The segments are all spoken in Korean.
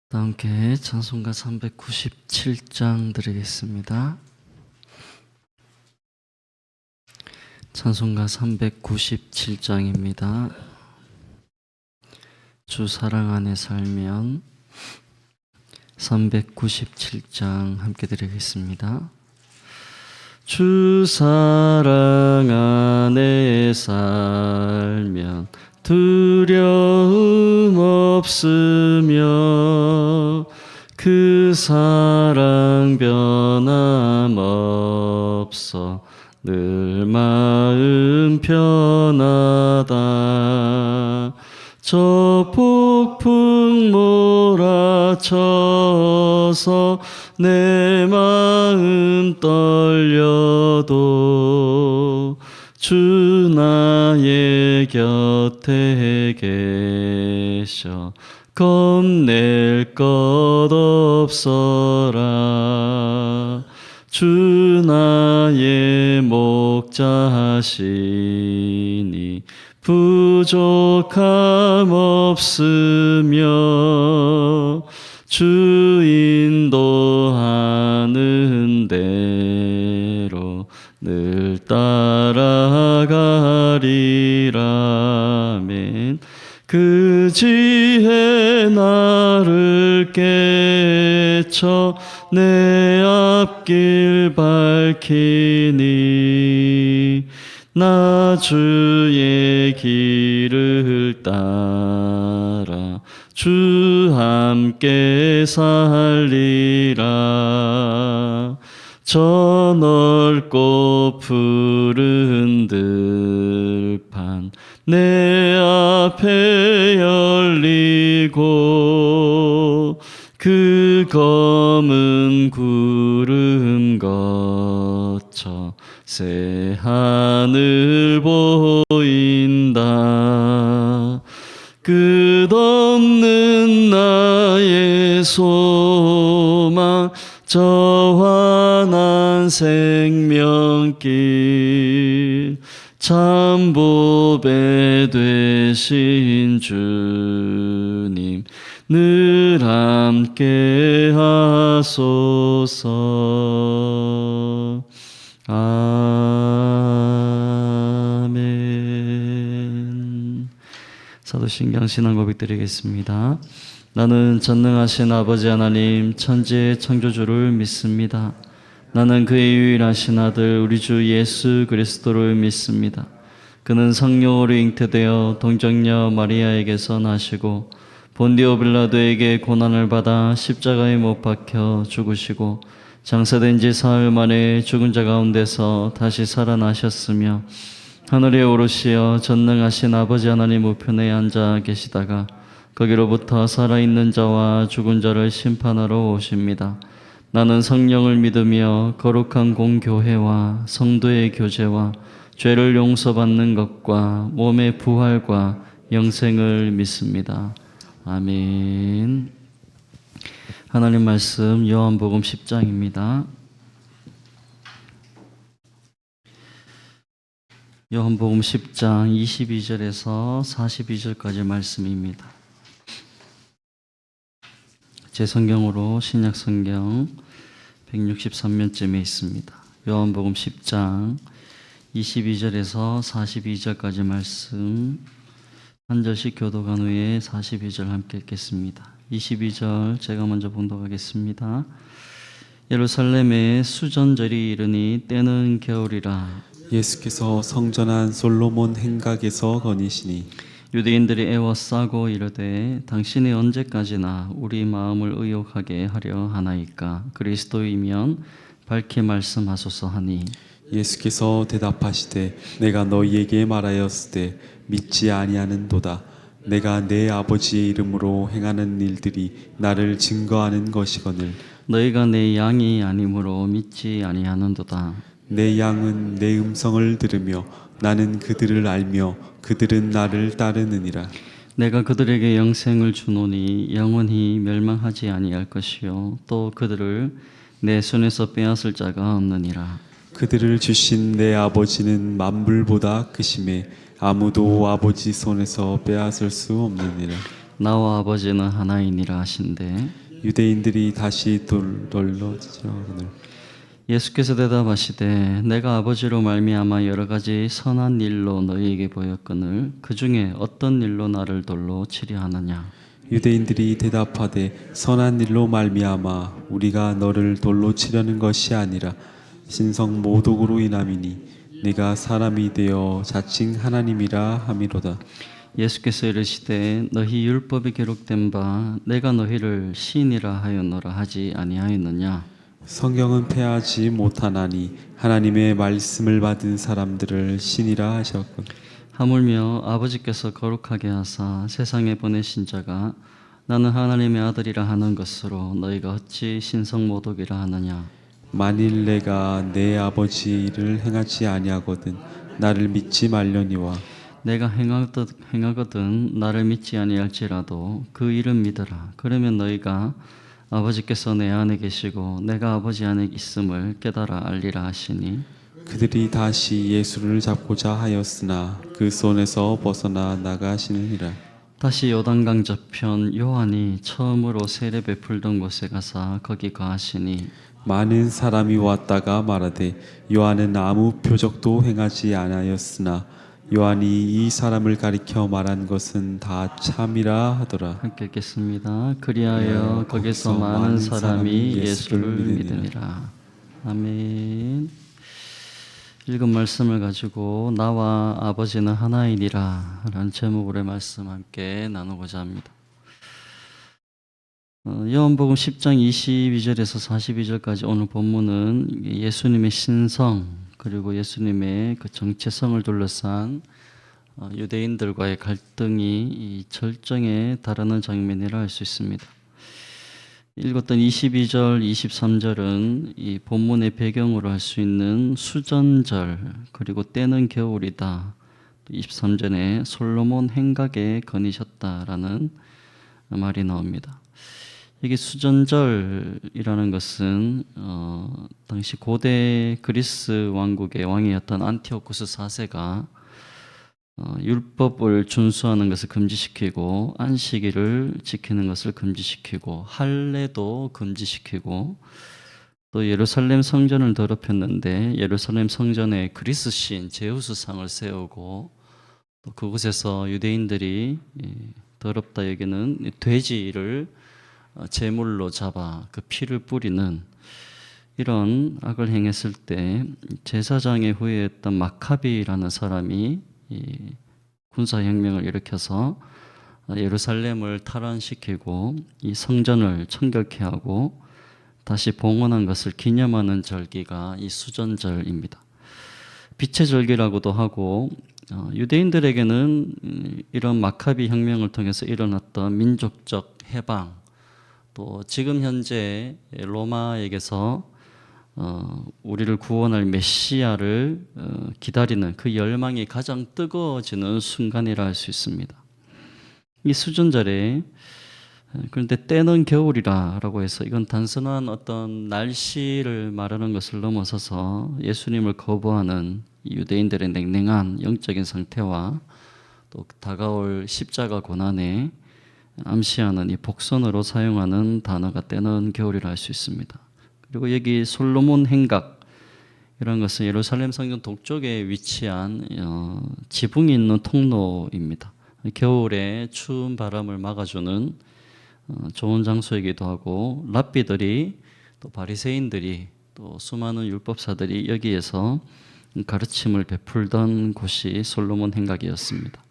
다 함께 찬송가 397장 드리겠습니다. 찬송가 397장입니다. 주 사랑 안에 살면 397장 함께 드리겠습니다. 주 사랑 안에 살면 두려움 없으며 그 사랑 변함없어 늘 마음 편하다. 저 폭풍 몰아쳐서 내 마음 떨려도 주 나의 곁에 계셔 겁낼 것 없어라. 주 나의 목자시니 부족함 없으며 주 인도하는 대로 늘 따라가리라. 아멘. 그 지혜 나를 깨쳐 내 앞길 밝히니 나 주의 길을 따라 주 함께 살리라. 저 넓고 푸른 들판 내 앞에 열리고 그 검은 구름 거쳐 새 하늘 보인다. 끝없는 나의 소망 저 환한 생명길 참 보배 되신 주님 늘 함께 하소서. 아멘. 사도신경 신앙 고백 드리겠습니다. 나는 전능하신 아버지 하나님 천지의 창조주를 믿습니다. 나는 그의 유일하신 아들 우리 주 예수 그리스도를 믿습니다. 그는 성령으로 잉태되어 동정녀 마리아에게서 나시고 본디오 빌라도에게 고난을 받아 십자가에 못 박혀 죽으시고 장사된 지 사흘 만에 죽은 자 가운데서 다시 살아나셨으며 하늘에 오르시어 전능하신 아버지 하나님 우편에 앉아 계시다가 거기로부터 살아있는 자와 죽은 자를 심판하러 오십니다. 나는 성령을 믿으며 거룩한 공교회와 성도의 교제와 죄를 용서받는 것과 몸의 부활과 영생을 믿습니다. 아멘. 하나님 말씀 요한복음 10장입니다. 요한복음 10장 22절에서 42절까지 말씀입니다. 제 성경으로 신약성경 163면쯤에 있습니다. 요한복음 10장 22절에서 42절까지 말씀 한 절씩 교독한 후에 42절 함께 읽겠습니다. 22절 제가 먼저 봉독하겠습니다. 예루살렘에 수전절이 이르니 때는 겨울이라. 예수께서 성전한 솔로몬 행각에서 거니시니 유대인들이 애워싸고 이르되 당신이 언제까지나 우리 마음을 의욕하게 하려 하나이까? 그리스도이면 밝히 말씀하소서 하니 예수께서 대답하시되 내가 너희에게 말하였으되 믿지 아니하는도다. 내가 내 아버지의 이름으로 행하는 일들이 나를 증거하는 것이거늘 너희가 내 양이 아니므로 믿지 아니하는도다. 내 양은 내 음성을 들으며 나는 그들을 알며 그들은 나를 따르느니라. 내가 그들에게 영생을 주노니 영원히 멸망하지 아니할 것이요 또 그들을 내 손에서 빼앗을 자가 없느니라. 그들을 주신 내 아버지는 만불보다 크심에 아무도 아버지 손에서 빼앗을 수 없느니라. 나와 아버지는 하나이니라 하신대 유대인들이 다시 놀라지거늘 예수께서 대답하시되 내가 아버지로 말미암아 여러 가지 선한 일로 너희에게 보였거늘 그 중에 어떤 일로 나를 돌로 치려 하느냐 유대인들이 대답하되 선한 일로 말미암아 우리가 너를 돌로 치려는 것이 아니라 신성 모독으로 인함이니 네가 사람이 되어 자칭 하나님이라 함이로다. 예수께서 이르시되 너희 율법에 기록된 바 내가 너희를 시인이라 하였노라 하지 아니하였느냐 성경은 패하지 못하나니 하나님의 말씀을 받은 사람들을 신이라 하셨거늘 하물며 아버지께서 거룩하게 하사 세상에 보내신 자가 나는 하나님의 아들이라 하는 것으로 너희가 어찌 신성모독이라 하느냐 만일 내가 내 아버지 일을 행하지 아니하거든 나를 믿지 말려니와 내가 행하거든 나를 믿지 아니할지라도 그 일은 믿으라 그러면 너희가 아버지께서 내 안에 계시고 내가 아버지 안에 있음을 깨달아 알리라 하시니 그들이 다시 예수를 잡고자 하였으나 그 손에서 벗어나 나가시느니라. 다시 요단강 저편 요한이 처음으로 세례 베풀던 곳에 가서 거기 거하시니 많은 사람이 왔다가 말하되 요한은 아무 표적도 행하지 않았으나 요한이 이 사람을 가리켜 말한 것은 다 참이라 하더라. 함께 읽겠습니다. 그리하여 거기서 많은 사람이 예수를 믿으니라. 아멘. 읽은 말씀을 가지고 나와 아버지는 하나이니라 라는 제목으로의 말씀 함께 나누고자 합니다. 요한복음 10장 22절에서 42절까지 오늘 본문은 예수님의 신성 그리고 예수님의 그 정체성을 둘러싼 유대인들과의 갈등이 절정에 달하는 장면이라 할 수 있습니다. 읽었던 22절, 23절은 이 본문의 배경으로 할 수 있는 수전절 그리고 때는 겨울이다. 23절에 솔로몬 행각에 거니셨다라는 말이 나옵니다. 이게 수전절이라는 것은 당시 고대 그리스 왕국의 왕이었던 안티오쿠스 4세가 율법을 준수하는 것을 금지시키고 안식일을 지키는 것을 금지시키고 할례도 금지시키고 또 예루살렘 성전을 더럽혔는데 예루살렘 성전에 그리스 신 제우스상을 세우고 또 그곳에서 유대인들이 더럽다 여기는 돼지를 제물로 잡아 그 피를 뿌리는 이런 악을 행했을 때 제사장의 후예였던 마카비라는 사람이 이 군사혁명을 일으켜서 예루살렘을 탈환시키고 이 성전을 청결케 하고 다시 봉헌한 것을 기념하는 절기가 이 수전절입니다. 빛의 절기라고도 하고 유대인들에게는 이런 마카비 혁명을 통해서 일어났던 민족적 해방 또 지금 현재 로마에게서 우리를 구원할 메시아를 기다리는 그 열망이 가장 뜨거워지는 순간이라 할 수 있습니다. 이 수전절에 그런데 때는 겨울이라고 해서 이건 단순한 어떤 날씨를 말하는 것을 넘어서서 예수님을 거부하는 유대인들의 냉랭한 영적인 상태와 또 다가올 십자가 고난에 암시하는 이 복선으로 사용하는 단어가 때는 겨울이라 할 수 있습니다. 그리고 여기 솔로몬 행각 이런 것은 예루살렘 성전 동쪽에 위치한 지붕이 있는 통로입니다. 겨울에 추운 바람을 막아주는 좋은 장소이기도 하고 랍비들이 또 바리새인들이 또 수많은 율법사들이 여기에서 가르침을 베풀던 곳이 솔로몬 행각이었습니다.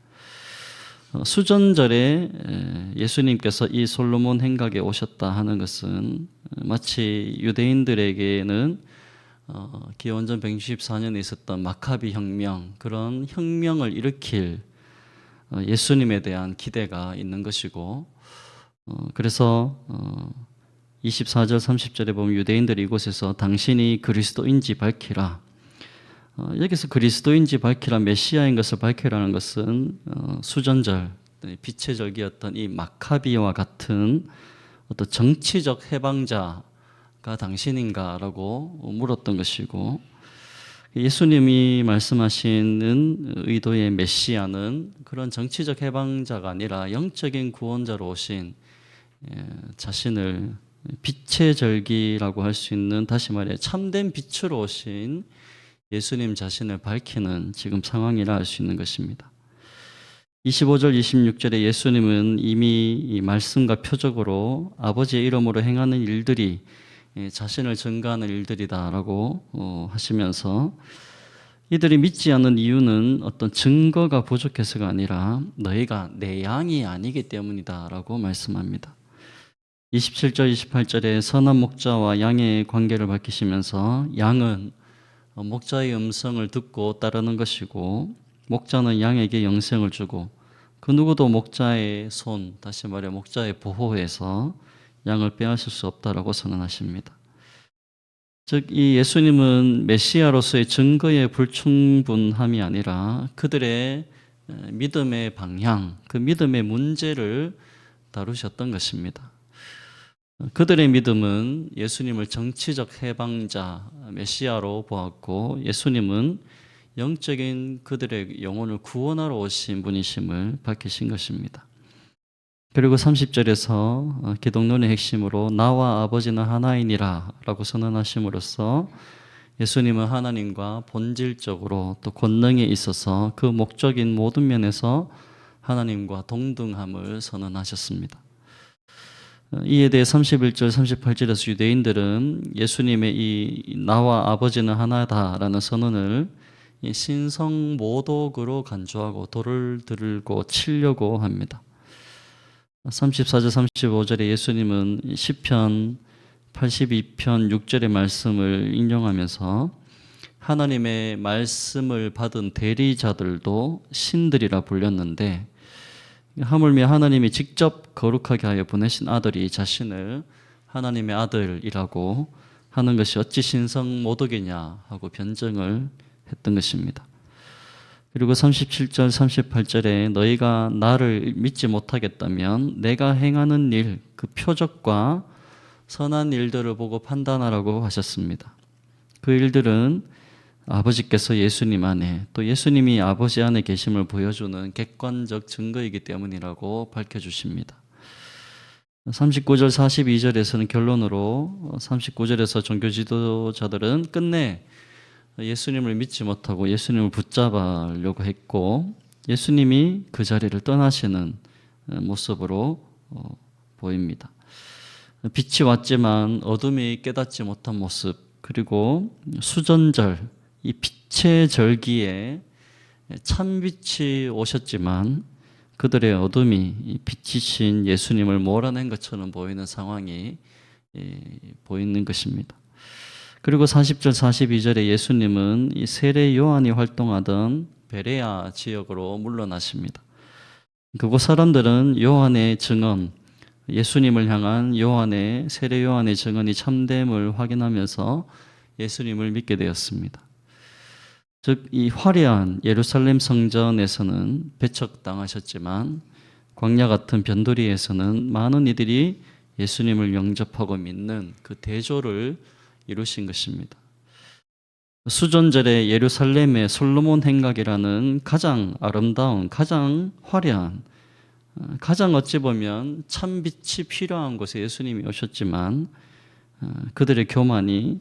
수전절에 예수님께서 이 솔로몬 행각에 오셨다 하는 것은 마치 유대인들에게는 기원전 164년에 있었던 마카비 혁명 그런 혁명을 일으킬 예수님에 대한 기대가 있는 것이고 그래서 24절 30절에 보면 유대인들이 이곳에서 당신이 그리스도인지 밝히라 여기서 그리스도인지 밝히라 메시아인 것을 밝히라는 것은 수전절 빛의 절기였던 이 마카비와 같은 어떤 정치적 해방자가 당신인가라고 물었던 것이고 예수님이 말씀하시는 의도의 메시아는 그런 정치적 해방자가 아니라 영적인 구원자로 오신 자신을 빛의 절기라고 할 수 있는, 다시 말해 참된 빛으로 오신 예수님 자신을 밝히는 지금 상황이라 할 수 있는 것입니다. 25절 26절에 예수님은 이미 이 말씀과 표적으로 아버지의 이름으로 행하는 일들이 자신을 증거하는 일들이다라고 하시면서 이들이 믿지 않는 이유는 어떤 증거가 부족해서가 아니라 너희가 내 양이 아니기 때문이다라고 말씀합니다. 27절 28절에 선한 목자와 양의 관계를 밝히시면서 양은 목자의 음성을 듣고 따르는 것이고 목자는 양에게 영생을 주고 그 누구도 목자의 손, 다시 말해 목자의 보호에서 양을 빼앗을 수 없다라고 선언하십니다. 즉, 이 예수님은 메시아로서의 증거의 불충분함이 아니라 그들의 믿음의 방향, 그 믿음의 문제를 다루셨던 것입니다. 그들의 믿음은 예수님을 정치적 해방자, 메시아로 보았고 예수님은 영적인 그들의 영혼을 구원하러 오신 분이심을 밝히신 것입니다. 그리고 30절에서 기독론의 핵심으로 나와 아버지는 하나이니라 라고 선언하심으로써 예수님은 하나님과 본질적으로 또 권능에 있어서 그 목적인 모든 면에서 하나님과 동등함을 선언하셨습니다. 이에 대해 31절 38절에서 유대인들은 예수님의 이 나와 아버지는 하나다라는 선언을 신성모독으로 간주하고 돌을 들고 치려고 합니다. 34절 35절에 예수님은 시편 82편 6절의 말씀을 인용하면서 하나님의 말씀을 받은 대리자들도 신들이라 불렸는데 하물며 하나님이 직접 거룩하게 하여 보내신 아들이 자신을 하나님의 아들이라고 하는 것이 어찌 신성모독이냐 하고 변증을 했던 것입니다. 그리고 37절 38절에 너희가 나를 믿지 못하겠다면 내가 행하는 일, 그 표적과 선한 일들을 보고 판단하라고 하셨습니다. 그 일들은 아버지께서 예수님 안에 또 예수님이 아버지 안에 계심을 보여주는 객관적 증거이기 때문이라고 밝혀주십니다. 39절 42절에서는 결론으로 39절에서 종교 지도자들은 끝내 예수님을 믿지 못하고 예수님을 붙잡으려고 했고 예수님이 그 자리를 떠나시는 모습으로 보입니다. 빛이 왔지만 어둠이 깨닫지 못한 모습, 그리고 수전절, 이 빛의 절기에 참빛이 오셨지만 그들의 어둠이 빛이신 예수님을 몰아낸 것처럼 보이는 상황이 보이는 것입니다. 그리고 40절 42절에 예수님은 이 세례 요한이 활동하던 베레아 지역으로 물러나십니다. 그곳 사람들은 요한의 증언, 예수님을 향한 요한의 세례 요한의 증언이 참됨을 확인하면서 예수님을 믿게 되었습니다. 즉, 이 화려한 예루살렘 성전에서는 배척당하셨지만 광야 같은 변두리에서는 많은 이들이 예수님을 영접하고 믿는 그 대조를 이루신 것입니다. 수전절에 예루살렘의 솔로몬 행각이라는 가장 아름다운, 가장 화려한, 가장 어찌 보면 참빛이 필요한 곳에 예수님이 오셨지만 그들의 교만이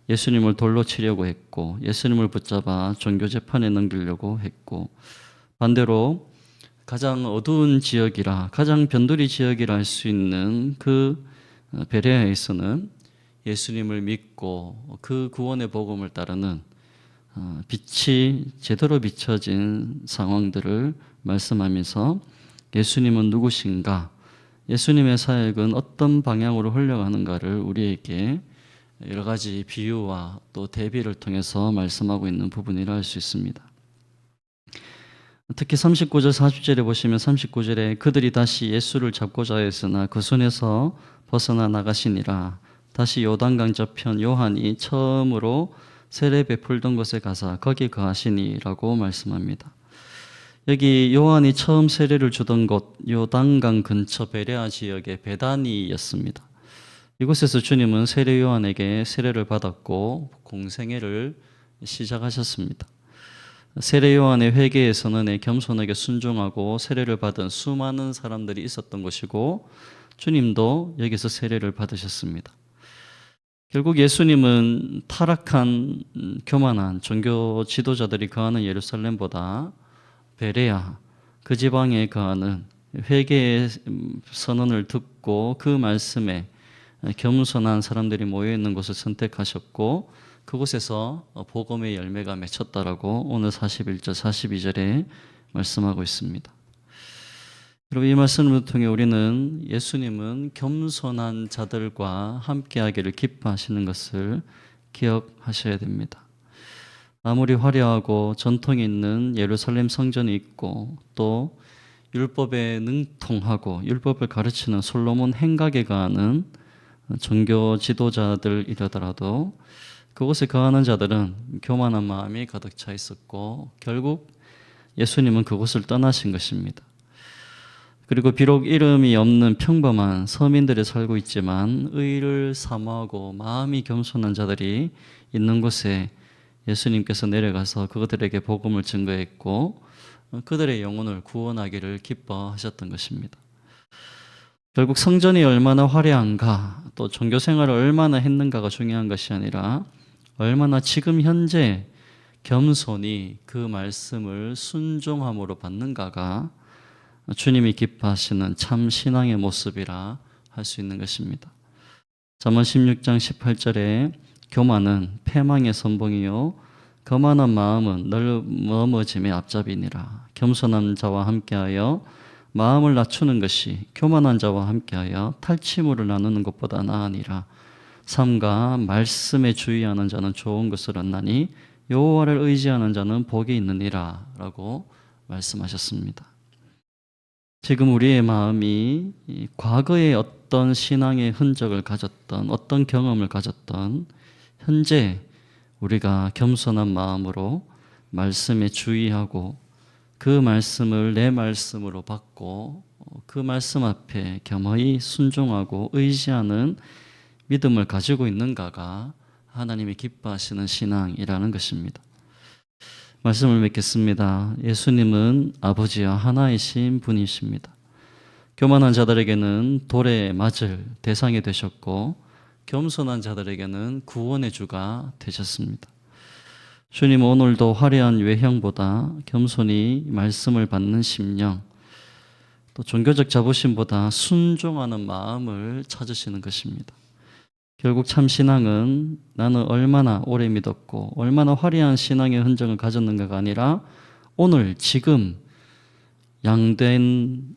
예수님을 돌로 치려고 했고 예수님을 붙잡아 종교 재판에 넘기려고 했고 반대로 가장 어두운 지역이라 가장 변두리 지역이라 할 수 있는 그 베레아에서는 예수님을 믿고 그 구원의 복음을 따르는 빛이 제대로 비춰진 상황들을 말씀하면서 예수님은 누구신가, 예수님의 사역은 어떤 방향으로 흘러가는가를 우리에게 여러 가지 비유와 또 대비를 통해서 말씀하고 있는 부분이라 할 수 있습니다. 특히 39절 40절에 보시면 39절에 그들이 다시 예수를 잡고자 했으나 그 손에서 벗어나 나가시니라. 다시 요단강 저편 요한이 처음으로 세례 베풀던 곳에 가서 거기 거하시니라고 말씀합니다. 여기 요한이 처음 세례를 주던 곳 요단강 근처 베레아 지역의 베다니였습니다. 이곳에서 주님은 세례 요한에게 세례를 받았고 공생애를 시작하셨습니다. 세례 요한의 회개의 선언에 겸손하게 순종하고 세례를 받은 수많은 사람들이 있었던 것이고 주님도 여기서 세례를 받으셨습니다. 결국 예수님은 타락한 교만한 종교 지도자들이 거하는 예루살렘보다 베레아 그 지방에 거하는 회개의 선언을 듣고 그 말씀에 겸손한 사람들이 모여 있는 곳을 선택하셨고 그곳에서 복음의 열매가 맺혔다라고 오늘 41절 42절에 말씀하고 있습니다. 여러분, 이 말씀을 통해 우리는 예수님은 겸손한 자들과 함께하기를 기뻐하시는 것을 기억하셔야 됩니다. 아무리 화려하고 전통이 있는 예루살렘 성전이 있고 또 율법에 능통하고 율법을 가르치는 솔로몬 행각에 거하는 종교 지도자들이라더라도 그곳에 거하는 자들은 교만한 마음이 가득 차 있었고 결국 예수님은 그곳을 떠나신 것입니다. 그리고 비록 이름이 없는 평범한 서민들이 살고 있지만 의를 사모하고 마음이 겸손한 자들이 있는 곳에 예수님께서 내려가서 그들에게 복음을 증거했고 그들의 영혼을 구원하기를 기뻐하셨던 것입니다. 결국 성전이 얼마나 화려한가 또 종교 생활을 얼마나 했는가가 중요한 것이 아니라 얼마나 지금 현재 겸손히 그 말씀을 순종함으로 받는가가 주님이 기뻐하시는 참 신앙의 모습이라 할 수 있는 것입니다. 잠언 16장 18절에 교만은 패망의 선봉이요 거만한 마음은 넘어짐의 앞잡이니라. 겸손한 자와 함께하여 마음을 낮추는 것이 교만한 자와 함께하여 탈취물을 나누는 것보다 나으니라. 삼가 말씀에 주의하는 자는 좋은 것을 얻나니 여호와를 의지하는 자는 복이 있느니라 라고 말씀하셨습니다. 지금 우리의 마음이 과거에 어떤 신앙의 흔적을 가졌던 어떤 경험을 가졌던 현재 우리가 겸손한 마음으로 말씀에 주의하고 그 말씀을 내 말씀으로 받고 그 말씀 앞에 겸허히 순종하고 의지하는 믿음을 가지고 있는가가 하나님이 기뻐하시는 신앙이라는 것입니다. 말씀을 맺겠습니다. 예수님은 아버지와 하나이신 분이십니다. 교만한 자들에게는 돌에 맞을 대상이 되셨고 겸손한 자들에게는 구원의 주가 되셨습니다. 주님은 오늘도 화려한 외형보다 겸손히 말씀을 받는 심령, 또 종교적 자부심보다 순종하는 마음을 찾으시는 것입니다. 결국 참 신앙은 나는 얼마나 오래 믿었고 얼마나 화려한 신앙의 흔적을 가졌는가가 아니라 오늘 지금 양된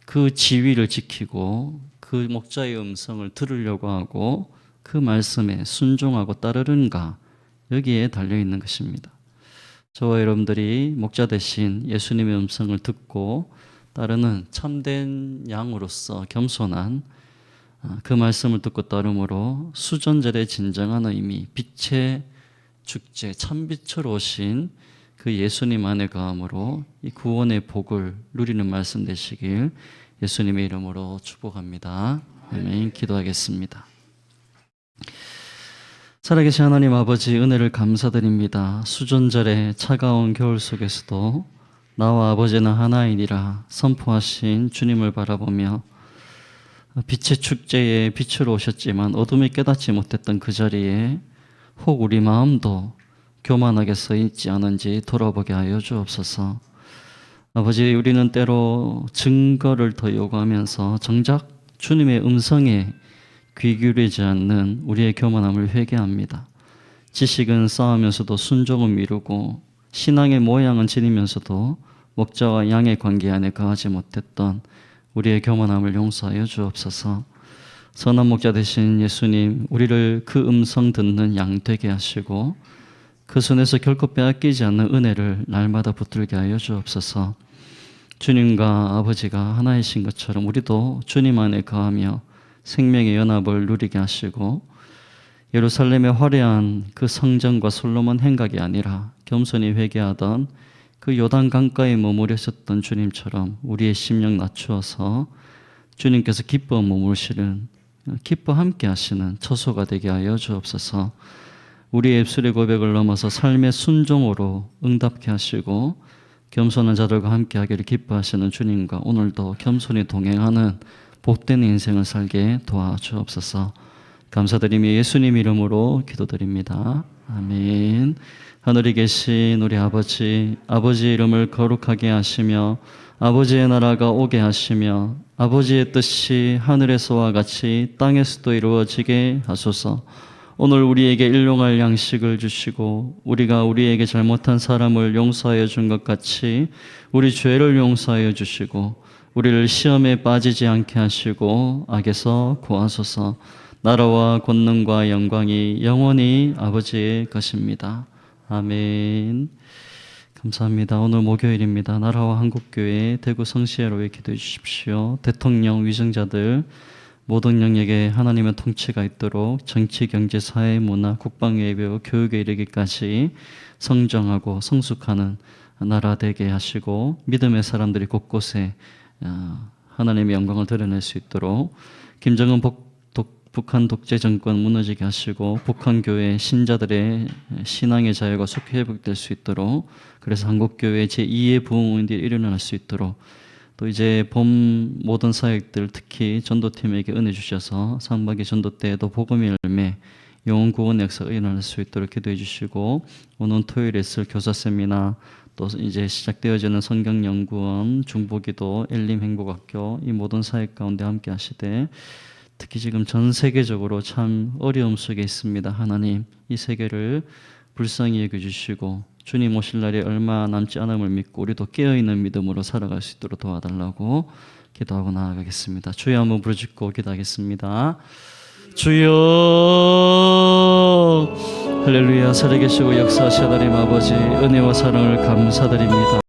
그 지위를 지키고 그 목자의 음성을 들으려고 하고 그 말씀에 순종하고 따르는가 여기에 달려있는 것입니다. 저와 여러분들이 목자 대신 예수님의 음성을 듣고 따르는 참된 양으로서 겸손한 그 말씀을 듣고 따름으로 수전절의 진정한 의미, 빛의 축제, 참빛으로 오신 그 예수님 안에 거함으로 이 구원의 복을 누리는 말씀 되시길 예수님의 이름으로 축복합니다. 아멘. 기도하겠습니다. 살아계신 하나님 아버지 은혜를 감사드립니다. 수전절의 차가운 겨울 속에서도 나와 아버지는 하나이니라 선포하신 주님을 바라보며 빛의 축제에 빛으로 오셨지만 어둠이 깨닫지 못했던 그 자리에 혹 우리 마음도 교만하게 서 있지 않은지 돌아보게 하여 주옵소서. 아버지, 우리는 때로 증거를 더 요구하면서 정작 주님의 음성에 귀 기울이지 않는 우리의 교만함을 회개합니다. 지식은 쌓으면서도 순종은 미루고 신앙의 모양은 지니면서도 목자와 양의 관계 안에 거하지 못했던 우리의 교만함을 용서하여 주옵소서. 선한 목자 되신 예수님, 우리를 그 음성 듣는 양 되게 하시고 그 손에서 결코 빼앗기지 않는 은혜를 날마다 붙들게 하여 주옵소서. 주님과 아버지가 하나이신 것처럼 우리도 주님 안에 거하며 생명의 연합을 누리게 하시고 예루살렘의 화려한 그 성전과 솔로몬 행각이 아니라 겸손히 회개하던 그 요단 강가에 머무르셨던 주님처럼 우리의 심령 낮추어서 주님께서 기뻐 머무시는 기뻐 함께 하시는 처소가 되게 하여 주옵소서. 우리의 입술의 고백을 넘어서 삶의 순종으로 응답케 하시고 겸손한 자들과 함께 하기를 기뻐하시는 주님과 오늘도 겸손히 동행하는 복된 인생을 살게 도와주옵소서. 감사드리며 예수님 이름으로 기도드립니다. 아멘. 하늘에 계신 우리 아버지, 아버지의 이름을 거룩하게 하시며 아버지의 나라가 오게 하시며 아버지의 뜻이 하늘에서와 같이 땅에서도 이루어지게 하소서. 오늘 우리에게 일용할 양식을 주시고 우리가 우리에게 잘못한 사람을 용서하여 준 것 같이 우리 죄를 용서하여 주시고 우리를 시험에 빠지지 않게 하시고 악에서 구하소서. 나라와 권능과 영광이 영원히 아버지의 것입니다. 아멘. 감사합니다. 오늘 목요일입니다. 나라와 한국교회 대구 성시회로에 기도해 주십시오. 대통령, 위정자들 모든 영역에 하나님의 통치가 있도록 정치, 경제, 사회, 문화, 국방, 외교, 교육에 이르기까지 성장하고 성숙하는 나라 되게 하시고 믿음의 사람들이 곳곳에 하나님의 영광을 드러낼 수 있도록 김정은 북한 독재 정권 무너지게 하시고 북한 교회 신자들의 신앙의 자유가 속히 회복될 수 있도록 그래서 한국교회 제2의 부흥운동이 일어날 수 있도록 또 이제 봄 모든 사역들 특히 전도팀에게 은혜 주셔서 상반기 전도 때에도 복음의 열매 영혼 구원 역사가 일어날 수 있도록 기도해 주시고 오는 토요일에 있을 교사 세미나 또 이제 시작되어지는 성경연구원 중보기도 엘림 행복학교 이 모든 사역 가운데 함께 하시되 특히 지금 전 세계적으로 참 어려움 속에 있습니다. 하나님 이 세계를 불쌍히 여겨주시고 주님 오실 날이 얼마 남지 않음을 믿고 우리도 깨어있는 믿음으로 살아갈 수 있도록 도와달라고 기도하고 나아가겠습니다. 주여 한번 부르짖고 기도하겠습니다. 주여 할렐루야. 살아계시고 역사하시는 하나님 아버지 은혜와 사랑을 감사드립니다.